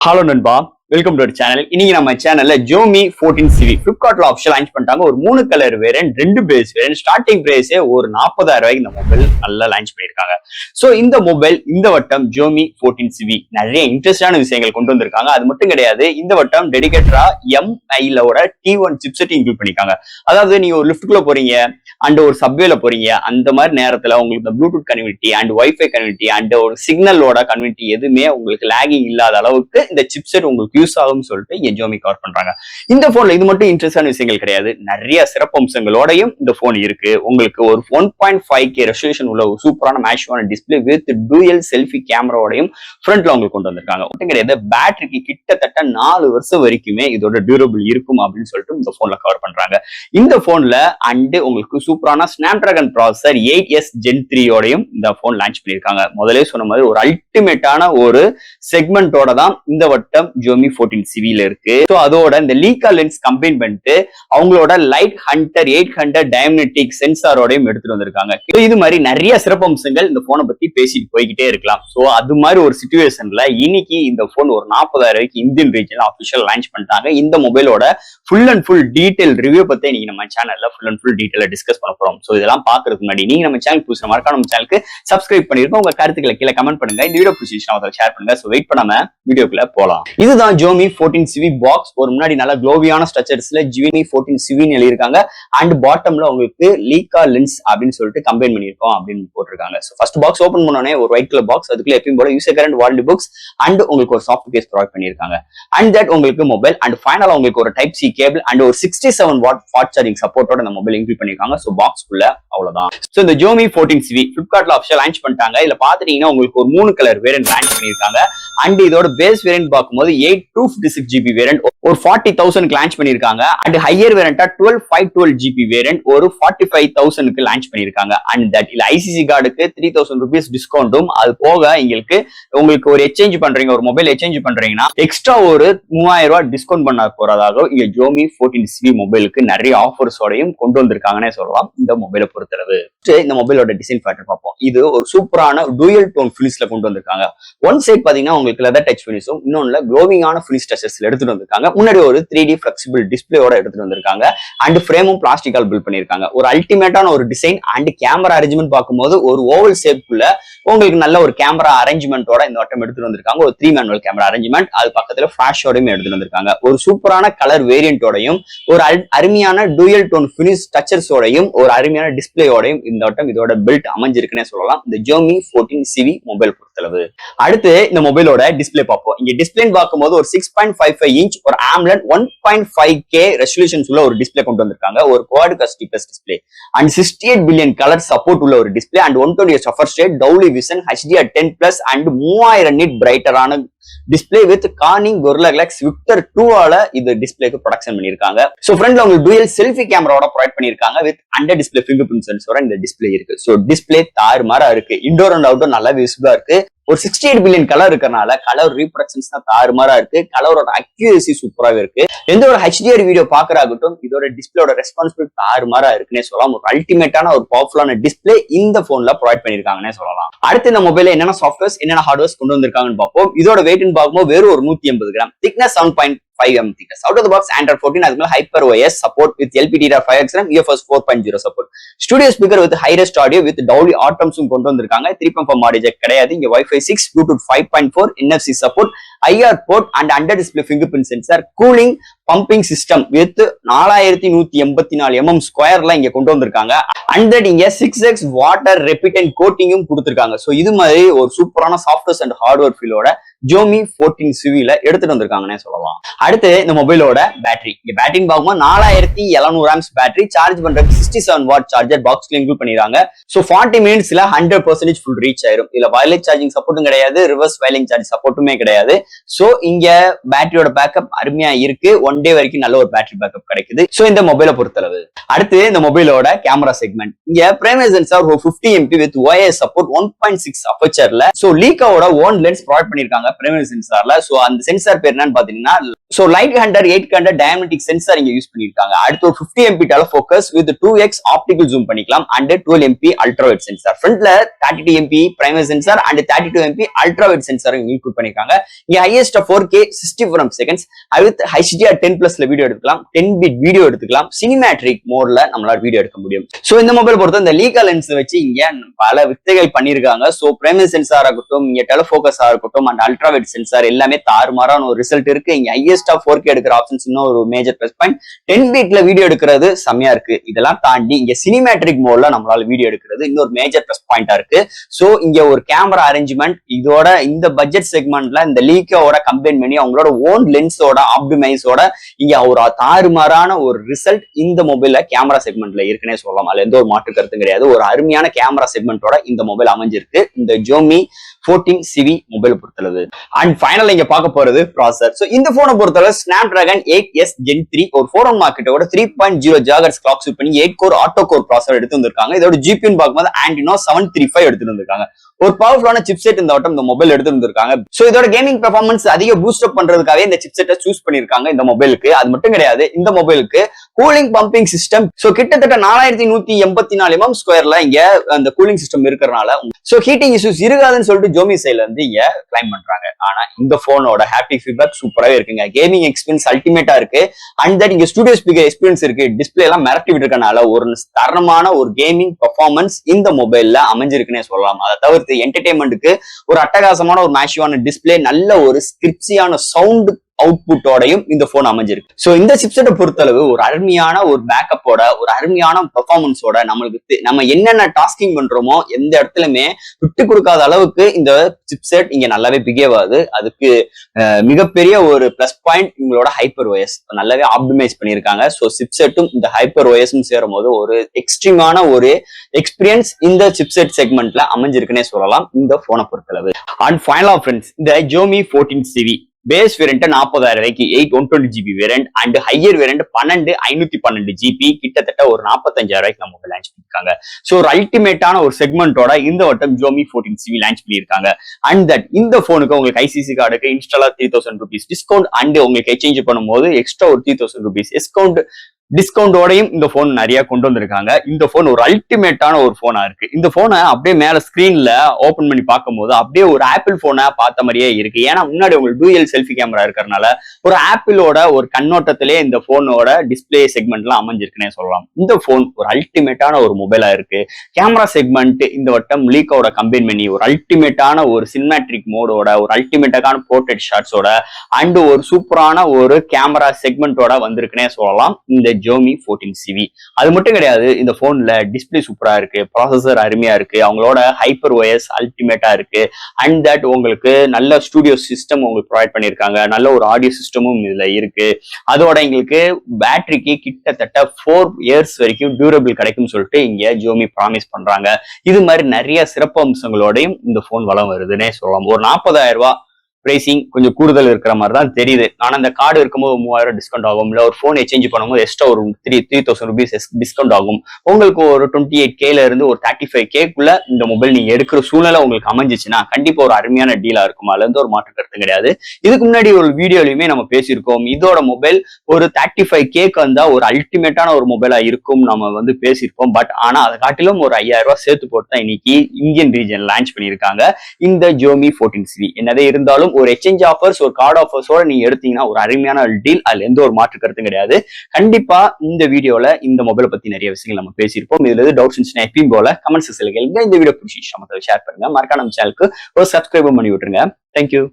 Hello நண்பா, welcome to channel. இன்னைக்கு நம்ம சேனல்ல Xiaomi 14CV Flipkartல ஆப்ஷன் லான்ச் பண்ணிட்டாங்க. ஒரு 3 colour variant, 2 base variant, starting பிரைஸே ஒரு 40,000 ரூபாய்க்கு இந்த மொபைல் நல்லா லான்ச் பண்ணிருக்காங்க. சோ இந்த மொபைல் இந்த வட்டம் Xiaomi 14CV நிறைய இன்ட்ரெஸ்டான விஷயங்கள் கொண்டு வந்திருக்காங்க. அது மட்டும் கிடையாது, இந்த வட்டம் டெடிகேட்டரா MIலோட T1 சிப்செட் இன்க்ளூட் பண்ணிருக்காங்க. அதாவது நீங்க ஒரு லிஃப்ட்குள்ள போறீங்க அண்ட் ஒரு சப்வேல போறீங்க, அந்த மாதிரி நேரத்துல உங்களுக்கு Bluetooth connectivity and wifi connectivity and ஒரு சிக்னலோட கனெக்டிவிட்டி எதுவுமே உங்களுக்கு லாகிங் இல்லாத அளவுக்கு இந்த சிப்செட் உங்களுக்கு யூஸ் ஆகும் சொல்லிட்டு Xiaomi கவர் பண்றாங்க. இந்த போன்ல இது மட்டும் இன்ட்ரெஸ்டான விஷயங்கள் கிடையாது, நிறைய சிறப்பம்சங்களோடையும் இந்த போன் இருக்கு. உங்களுக்கு ஒரு 1.5K ரெசல்யூஷன் உள்ள ஒரு சூப்பரான மேட்ச்வான டிஸ்பிளே வித் டூயல் செல்ஃபி கேமராவோடையும் ஃப்ரண்ட்ல உங்களுக்கு கொண்டு வந்திருக்காங்க. மட்டும் கிடையாது, பேட்டரிக்கு கிட்டத்தட்ட 4 வருஷம் வரைக்குமே இதோட டியூரபிள் இருக்கும் அப்படின்னு சொல்லிட்டு இந்த போன்ல கவர் பண்றாங்க. இந்த போன்ல அண்ட் உங்களுக்கு சூப்பரான ஸ்னாப்டிராகன் ப்ராசஸர் 8S Gen 3 ஓடையும் இந்த போன் லான்ச் பண்ணிருக்காங்க. முதலே சொன்ன மாதிரி ஒரு அல்டிமேட்டான ஒரு செக்மெண்டோட தான் இந்த வட்டம் Xiaomi 14CV இருக்கு. சோ அதோட இந்த லீகா லென்ஸ் கம்பைன் பண்ணிட்டு அவங்களோட லைட் ஹண்டர் 800 டயமனடிக் சென்சாரோடையும் எடுத்துட்டு வந்திருக்காங்க. இது மாதிரி நிறைய சிறப்பம்சங்கள் இந்த போனை பத்தி பேசிட்டு போய்கிட்டே இருக்கலாம். சோ அது மாதிரி ஒரு சிச்சுவேஷன்ல இன்னைக்கு இந்த போன் ஒரு 40,000 ரூபாய்க்கு இந்தியன் ரீஜன்ல ஆஃபிஷியல் லான்ச் பண்ணிட்டாங்க. இந்த மொபைலோட full and full detail review பத்தி நீங்க நம்ம சேனல்ல ஃபுல் அண்ட் ஃபுல் டீடைலா டிஸ்கஸ் பண்ண போறோம். சோ இதெல்லாம் பாக்குறதுக்கு முன்னாடி நீங்க நம்ம சேனல் புதுசா மறக்காம நம்ம சேனலுக்கு சப்ஸ்கிரைப் பண்ணிருக்கோம். உங்க கருத்துக்களை கீழே கமெண்ட் பண்ணுங்க. இந்த வீடியோ பிடிச்சிருந்தா அதை ஷேர் பண்ணுங்க. சோ வெயிட் பண்ணாம வீடியோக்குள்ள போலாம். இதுதான் Xiaomi 14CV பாக்ஸ். ஒரு முன்னாடி நல்ல க்ளோவியான ஸ்ட்ரக்சர்ஸ்ல Xiaomi 14CV எழுதிருக்காங்க அண்ட் பாட்டம்ல உங்களுக்கு லீகா லென்ஸ் அப்படின்னு சொல்லிட்டு கம்பைன் பண்ணிருக்கோம் அப்படின்னு போட்டிருக்காங்க. சோ ஃபர்ஸ்ட் பாக்ஸ் ஓபன் பண்ணோனே ஒரு ஒயிட் கலர் பாக்ஸ், அதுக்குள்ள எப்பயும் போல user current warranty books and உங்களுக்கு ஒரு சாஃப்ட் கேஸ் ப்ரொவைட் பண்ணிருக்காங்க. அண்ட் தட் உங்களுக்கு மொபைல் அண்ட் ஃபைனலா உங்களுக்கு ஒரு டைப் சி கேபிள் அண்ட் ஒரு 67 வாட் ஃபாஸ்ட் சார்ஜிங் சப்போர்ட்டோட இந்த மொபைல் இன்க்ளூட் பண்ணிருக்காங்க. சோ பாக்ஸ் குள்ள அவ்வளவுதான். சோ இந்த Xiaomi 14CV Flipkartல ஆப்ஷன் லான்ச் பண்ணிட்டாங்க. இதுல பாத்துட்டீங்கன்னா உங்களுக்கு ஒரு 3 கலர் வேரியன்ட் லான்ச் பண்ணிருக்காங்க. அண்ட் இதோட பேஸ் வேரியன்ட் பார்க்கும்போது 8/256GB வேரியன்ட் ஒரு 40,000க்கு லான்ச் பண்ணிருக்காங்க. அண்ட் ஹையர் வேரியண்டா 12/512GB வேரியன்ட் ஒரு 45,000க்கு லான்ச் பண்ணிருக்காங்க. அண்ட் தட் இல்ல ஐசிசி கார்டுக்கு 3,000 rupees டிஸ்கவுண்டும், அது போக உங்களுக்கு ஒரு எக்ஸ்சேஞ்ச் பண்றீங்க, ஒரு மொபைல் எக்ஸ்சேஞ்ச் பண்றீங்கன்னா எக்ஸ்ட்ரா ஒரு 3000 ரூபாய் டிஸ்கவுண்ட் பண்ண போறதாக இங்க Xiaomi 14CV மொபைலுக்கு நிறைய ஆஃபர்ஸோடையும் கொண்டு வந்திருக்காங்கன்னே சொல்லலாம். இந்த மொபைலை பொறுத்தளவு இந்த மொபைலோட டிசைன் ஃபேக்டர் பார்ப்போம். இது ஒரு சூப்பரான டூயல் டோன் ஃபினிஷ்ல கொண்டு வந்திருக்காங்க. ஒன் சைட் பாத்தீங்கன்னா உங்களுக்கு லெதர் டச் ஃபினிஷும், இன்னொன்னு க்ளோவிங்கான ஃபினிஷ் டச்சஸ்ல எடுத்துட்டு வந்திருக்காங்க. முன்னாடி ஒரு 3D ஃபிளெக்சிபிள் டிஸ்பிளேயோட எடுத்துட்டு வந்திருக்காங்க. அண்ட் ஃப்ரேமும் பிளாஸ்டிக்கால் பில்ட் பண்ணிருக்காங்க. ஒரு அல்டிமேட்டான ஒரு டிசைன் அண்ட் கேமரா அரேஞ்ச்மெண்ட் பார்க்கும்போது ஒரு ஓவல் ஷேப்ல உங்களுக்கு நல்ல ஒரு கேமரா அரேஞ்ச்மெண்டோட இந்த வட்டம் எடுத்துட்டு வந்திருக்காங்க. ஒரு 3 மேனுவல் கேமரா அரேஞ்ச்மெண்ட், அது பக்கத்துல ஃபிளாஷோடையும் எடுத்துட்டு வந்திருக்காங்க. ஒரு சூப்பரான கலர் வேரியன்ட்டோடையும் ஒரு அருமையான டூயல் டோன் ஃபினிஷ் டச்சர்ஸோடையும் ஒரு அருமையான டிஸ்பிளேயோடையும் இந்த வட்டம் இதோட பில்ட் அமைஞ்சிருக்குன்னே சொல்லலாம் இந்த Xiaomi 14CV மொபைல் பொறுத்தளவு. அடுத்து இந்த மொபைலோட டிஸ்பிளே பார்ப்போம். இங்க டிஸ்பிளே பார்க்கும்போது ஒரு 6.55 இன்ச் ஒரு AMOLED 1.5K ரெசல்யூஷன்ஸ் உள்ள ஒரு டிஸ்பிளே கொண்டு வந்திருக்காங்க. ஒரு quad D plus display and 68 billion colour support உள்ள ஒரு டிஸ்பிளே அண்ட் 120 சஃபர் ஸ்டேட் Dolby vision HDR10+ and 3000 nit பிரைட்டரான display with Corning Gorilla Glass Victor 2ஆல இது டிஸ்பிளேக்கு ப்ரொடக்ஷன் பண்ணிருக்காங்க. சோ ஃப்ரண்ட்ல உங்களுக்கு டூயல் செல்ஃபி கேமராவோட ப்ரொவைட் பண்ணிருக்காங்க with under display fingerprint சென்சரோட இந்த டிஸ்பிளே இருக்கு. சோ டிஸ்பிளே தாறுமாறா இருக்கு, இன்டோர் அண்ட் அவுட்டோர் நல்லா விசிபிளா இருக்கு. ஒரு 68 பில்லியன் கலர் இருக்கறனால கலர் ரீப்ரொடக்ஷன்ஸ் தான் தாறுமாறா இருக்கு. கலரோட அக்யூரசி சூப்பராவே இருக்கு. எந்த ஒரு HDR வீடியோ பாக்குறாகட்டும் இதோட டிஸ்பிளேயோட ரெஸ்பான்சிபிலிட்டி தாறுமாறா இருக்குன்னே சொல்லலாம். ஒரு அல்டிமேட்டான ஒரு பவர்ஃபுல்லான டிஸ்பிளே இந்த போன்ல ப்ரொவைட் பண்ணிருக்காங்கன்னே சொல்லலாம். அடுத்து இந்த மொபைல்ல என்னென்ன சாஃப்ட்வேர்ஸ் என்னென்ன ஹார்ட்வேர்ஸ் கொண்டு வந்திருக்காங்கன்னு பார்ப்போம். இதோட வெயிட்னு பார்க்கும்போது வெறும் ஒரு 180 gram, thickness 7.5 mm thickness. Out of the box Android 14, அதுக்கு மேல HyperOS support with LPDDR5X RAM, UFS 4.0 support. Studio speaker with high-res audio with Dolby Atmos கொண்டு வந்திருக்காங்க. 3.5 audio jack கிடையாது. இங்க Wi-Fi 6, Bluetooth 5.4, NFC support, IR port and under display fingerprint sensor, cooling pumping system with 4184 mm ஸ்கொயர்ல இங்க கொண்டு வந்திருக்காங்க. And that இங்க 6x water ரெபிட்டன்ட் கோட்டிங்கும் கொடுத்திருக்காங்க. So இது மாதிரி ஒரு சூப்பரான சாஃப்ட்வேர்ஸ் அண்ட் ஹார்ட்வேர் ஃபீலோட Xiaomi 14CV எடுத்துட்டு வந்திருக்காங்கன்னே சொல்லலாம். அடுத்து இந்த மொபைலோட பேட்டரி. இங்க பேட்டரின்னு பார்க்கும்போது 4700 amps பேட்டரி, சார்ஜ் பண்றதுக்கு 67 வாட் சார்ஜர் பாக்ஸ்ல இன்க்ளூட் பண்ணிருக்காங்க. சோ 40 மினிட்ஸ்ல 100% ஃபுல் ரீச் ஆயிரும். இதுல வயர்லெஸ் சார்ஜிங் சப்போர்ட்டும் கிடையாது, ரிவர்ஸ் வயர்லிங் சார்ஜ் சப்போர்ட்டுமே கிடையாது. சோ இங்க பேட்டரியோட பேக்கப் அருமையா இருக்கு. 1 டே வரைக்கும் நல்ல ஒரு பேட்டரி பேக்கப் கிடைக்குது. சோ இந்த மொபைலை பொறுத்தளவு. அடுத்து இந்த மொபைலோட கேமரா செக்மெண்ட். இங்க பிரைமரி சென்சார் ஒரு 50 MP வித் OIS சப்போர்ட் 1.6 அப்பச்சர்ல. சோ லீகாவோட ஓன் லென்ஸ் ப்ரொவைட் பண்ணிருக்காங்க பிரைமரி சென்சார்ல. சோ அந்த சென்சார் பேர் என்னன்னு பாத்தீங்கன்னா so light hunter 800 diametric sensor இங்க யூஸ் பண்ணிருக்காங்க. அடுத்து ஒரு 50 MP telefocus with 2x optical zoom பண்ணிக்கலாம் and 12 MP ultra wide sensor. ஃப்ரண்ட்ல 32 MP primary sensor and 32 MP ultra wide sensor include பண்ணிருக்காங்க. இங்க highest 4K 60 frames seconds with HDR 10+ல video எடுக்கலாம், 10 bit வீடியோ எடுத்துக்கலாம், சினிமேட்ரிக் மோட்ல நம்மளால வீடியோ எடுக்க முடியும். சோ இந்த மொபைல் பொறுத்த இந்த லீகா லென்ஸ் வச்சு இங்க பல வித்தைகள் பண்ணிருக்காங்க. சோ பிரைமரி சென்சார் ஆகட்டும், இங்க டெலஃபோக்கஸ் ஆகட்டும் அண்ட் அல்ட்ரா வைட் சென்சார் எல்லாமே தாறுமாறான ஒரு ரிசல்ட் இருக்கு. இங்க ஹையஸ்ட் 4K எடுக்கிற ஆப்ஷன்ஸ் இன்னும் ஒரு மேஜர் பிளஸ் பாயிண்ட். 10 bitல வீடியோ எடுக்கிறது செமையா இருக்கு. இதெல்லாம் தாண்டி இங்க சினிமேட்ரிக் மோட்ல நம்மளால வீடியோ எடுக்கிறது இன்னொரு மேஜர் பிளஸ் பாயிண்டா இருக்கு. சோ இங்க ஒரு கேமரா அரேஞ்ச்மெண்ட் இதோட இந்த பட்ஜெட் செக்மெண்ட்ல இந்த லீக்காவோட கம்பைன் பண்ணி அவங்களோட ஓன் லென்ஸோட ஆப்டிமைஸோட இங்க ஒரு தாறுமாறான ஒரு ரிசல்ட் இந்த மொபைல்ல கேமரா செக்மெண்ட்ல இருக்குன்னே சொல்லலாம். அதுல எந்த ஒரு மாற்று கருத்தும் கிடையாது. ஒரு அருமையான கேமரா செக்மெண்டோட இந்த மொபைல் அமைஞ்சிருக்கு இந்த ஜோமி 14CV மொபைல் பொறுத்தளவு. அண்ட் ஃபைனல் இங்க பார்க்க போறது ப்ராசஸர். சோ இந்த போனை பொறுத்தளவு ஸ்னாப்டிராகன் 8S Gen 3 ஒரு 4 மார்க்கெட்டோட 3.0 GHz கிளாக் ஸ்பீட் பண்ணி 8 கோர் ஆட்டோ கோர் ப்ராசஸர் எடுத்து வந்திருக்காங்க. இதோட ஜிபின்னு பார்க்கும்போது ஆண்டினோ 735 எடுத்துட்டு வந்திருக்காங்க. ஒரு பவர்ஃபுல்லான சிப்செட் இந்த வட்டம் இந்த மொபைல் எடுத்து வந்திருக்காங்க. சோ இதோட கேமிங் பெர்ஃபார்மன்ஸ் அதிக பூஸ்ட் அப் பண்றதுக்காகவே இந்த சிப்செட்டை சூஸ் பண்ணிருக்காங்க இந்த மொபைலுக்கு. அது மட்டும் கிடையாது, இந்த மொபைலுக்கு கூலிங் பம்பிங் சிஸ்டம் சோ கிட்டத்தட்ட 4184 mm ஸ்கொயர்ல இங்க அந்த கூலிங் சிஸ்டம் இருக்கிறனால சோ ஹீட்டிங் இஷ்யூஸ் இருக்காதுன்னு சொல்லிட்டு ஜோமி சைட்ல இருந்து இங்க கிளைம் பண்றாங்க. ஆனா இந்த போனோட ஹாப்பி ஃபீட்பேக் சூப்பராவே இருக்குங்க. கேமிங் எக்ஸ்பீரியன்ஸ் அல்டிமேட்டா இருக்கு. அண்ட் தட் இங்க ஸ்டுடியோ ஸ்பீக்கர் எக்ஸ்பீரியன்ஸ் இருக்கு. டிஸ்பிளே எல்லாம் மிரட்டி விட்டு இருக்கனால ஒரு தரமான ஒரு கேமிங் பெர்ஃபார்மன்ஸ் இந்த மொபைல்ல அமைஞ்சிருக்குன்னே சொல்லலாம். அதை தவிர்த்து என்டர்டைன்மெண்ட்டுக்கு ஒரு அட்டகாசமான ஒரு மேஷிவான டிஸ்பிளே, நல்ல ஒரு ஸ்கிரிப்சியான சவுண்ட் அவுட்புட்டோடையும் இந்த போன் அமைஞ்சிருக்கு. சோ இந்த சிப்செட்டை பொறுத்தளவு ஒரு அருமையான ஒரு பேக்கப்போட ஒரு அருமையான பெர்ஃபார்மன்ஸோட நம்ம என்னென்ன டாஸ்கிங் பண்றோமோ எந்த இடத்துலயுமே விட்டு கொடுக்காத அளவுக்கு இந்த சிப்செட் இங்க நல்லாவே பிஹேவ் ஆகுது. அதுக்கு மிகப்பெரிய ஒரு பிளஸ் பாயிண்ட் இவங்களோட ஹைப்பர் OS நல்லாவே ஆப்டிமைஸ் பண்ணியிருக்காங்க. சோ சிப்செட்டும் இந்த ஹைப்பர் OSம் சேரும் போது ஒரு எக்ஸ்ட்ரீமான ஒரு எக்ஸ்பீரியன்ஸ் இந்த சிப்செட் செக்மெண்ட்ல அமைஞ்சிருக்குன்னே சொல்லலாம் இந்த போனை பொறுத்தளவு. அண்ட் ஃபைனலா ஃப்ரெண்ட்ஸ், இந்த ஜோமி 14CV பேஸ் வேரியன்ட் 40,000 ரூபாய்க்கு 8 120GB variant and higher variant 12 512GB கிட்டத்தட்ட ஒரு 45,000 ரூபாய்க்கு நம்ம லான்ச் பண்ணிருக்காங்க. சோ ஒரு அல்டிமேட்டான ஒரு செக்மெண்டோட இந்த வட்டம் ஜோமி 14CV லான்ச் பண்ணிருக்காங்க. அண்ட் தட் இந்த போனுக்கு உங்களுக்கு ஐசிசி கார்டுக்கு இன்ஸ்டாலா 3000 rupees டிஸ்கவுண்ட் அண்ட் உங்களுக்கு எக்ஸ்சேஞ்ச் பண்ணும்போது எக்ஸ்ட்ரா ஒரு 3000 rupees டிஸ்கவுண்டோடையும் இந்த போன் நிறைய கொண்டு வந்திருக்காங்க. இந்த போன் ஒரு அல்டிமேட்டான ஒரு போனா இருக்கு. இந்த போனை அப்படியே மேல ஸ்கிரீன்ல ஓபன் பண்ணி பார்க்கும்போது அப்படியே ஒரு ஆப்பிள் போனை பார்த்த மாதிரியே இருக்கு. ஏன்னா முன்னாடி உங்களுக்கு டூயல் செல்ஃபி கேமரா இருக்கிறதுனால ஒரு ஆப்பிளோட ஒரு கண்ணோட்டத்திலே இந்த போனோட டிஸ்பிளே செக்மெண்ட்லாம் அமைஞ்சிருக்குன்னே சொல்லலாம். இந்த போன் ஒரு அல்டிமேட்டான ஒரு மொபைலா இருக்கு. கேமரா செக்மெண்ட் இந்த வட்டம் லீக்கோட கம்பைன் பண்ணி ஒரு அல்டிமேட்டான ஒரு சினிமேட்ரிக் மோடோட ஒரு அல்டிமேட்டான போர்ட்ரேட் ஷாட்ஸோட அண்ட் ஒரு சூப்பரான ஒரு கேமரா செக்மெண்டோட வந்திருக்குன்னே சொல்லலாம் இந்த ஜோமி 14CV. அது மட்டும் கிடையாது, இந்த போன்ல டிஸ்பிளே சூப்பரா இருக்கு, ப்ராசஸர் அருமையா இருக்கு, அவங்களோட ஹைப்பர் OS அல்டிமேட்டா இருக்கு. அண்ட் தட் உங்களுக்கு நல்ல ஸ்டுடியோ சிஸ்டம் உங்களுக்கு ப்ரொவைட் பண்ணிருக்காங்க. நல்ல ஒரு ஆடியோ சிஸ்டமும் இதுல இருக்கு. அதோட எங்களுக்கு பேட்டரிக்கு கிட்டத்தட்ட 4 years வரைக்கும் டியூரபிள் கிடைக்கும் சொல்லிட்டு இங்க ஜோமி ப்ராமிஸ் பண்றாங்க. இது மாதிரி நிறைய சிறப்பு அம்சங்களோடையும் இந்த போன் வளம் வருதுன்னே சொல்லலாம். ஒரு 40,000 ரூபாய் பிரைசிங் கொஞ்சம் கூடுதல் இருக்கிற மாதிரி தான் தெரியுது. ஆனா அந்த கார்டு இருக்கும்போது 3000 டிஸ்கவுண்ட் ஆகும். இல்ல ஒரு போன் எக்ஸ்சேஞ்ச் பண்ணும்போது எக்ஸ்ட்ரா ஒரு 3000 rupees டிஸ்கவுண்ட் ஆகும். உங்களுக்கு ஒரு 28Kல இருந்து ஒரு 35Kக்குள்ள இந்த மொபைல் நீங்க எடுக்கிற சூழ்நிலை உங்களுக்கு அமைஞ்சிச்சுன்னா கண்டிப்பா ஒரு அருமையான டீலா இருக்கும். அதுல இருந்து ஒரு மாற்று கருத்து கிடையாது. இதுக்கு முன்னாடி ஒரு வீடியோலயுமே நம்ம பேசியிருக்கோம். இதோட மொபைல் ஒரு 35Kக்கு வந்தா ஒரு அல்டிமேட்டான ஒரு மொபைலா இருக்கும் நம்ம பேசியிருப்போம். பட் ஆனா அதை காட்டிலும் ஒரு 5000 ரூபாய் சேர்த்து போட்டு தான் இன்னைக்கு இந்தியன் ரீஜன் லான்ச் பண்ணியிருக்காங்க இந்த ஜோமி 14CV. என்னதே இருந்தாலும் ஒரு எக்ஸ்சேஞ்ச் ஆஃபர்ஸ் ஒரு கார்டு ஆஃபர்ஸோட நீங்க எடுத்தீங்கன்னா ஒரு அருமையான டீல். அதுல எந்த ஒரு மாற்று கருத்தும் கிடையாது. கண்டிப்பா இந்த வீடியோல இந்த மொபைலை பத்தி நிறைய விஷயங்கள் நம்ம பேசியிருப்போம். இதுல இருந்து டவுட்ஸ் இருந்துச்சுன்னா எப்பயும் போல கமெண்ட் செக்ஷன்ல கேளுங்க. இந்த வீடியோ பிடிச்சி ஷேர் பண்ணுங்க. மறக்காம நம்ம சேனலுக்கு ஒரு சப்ஸ்கிரைப் பண்ணி விட்டுருங்க. தேங்க்யூ.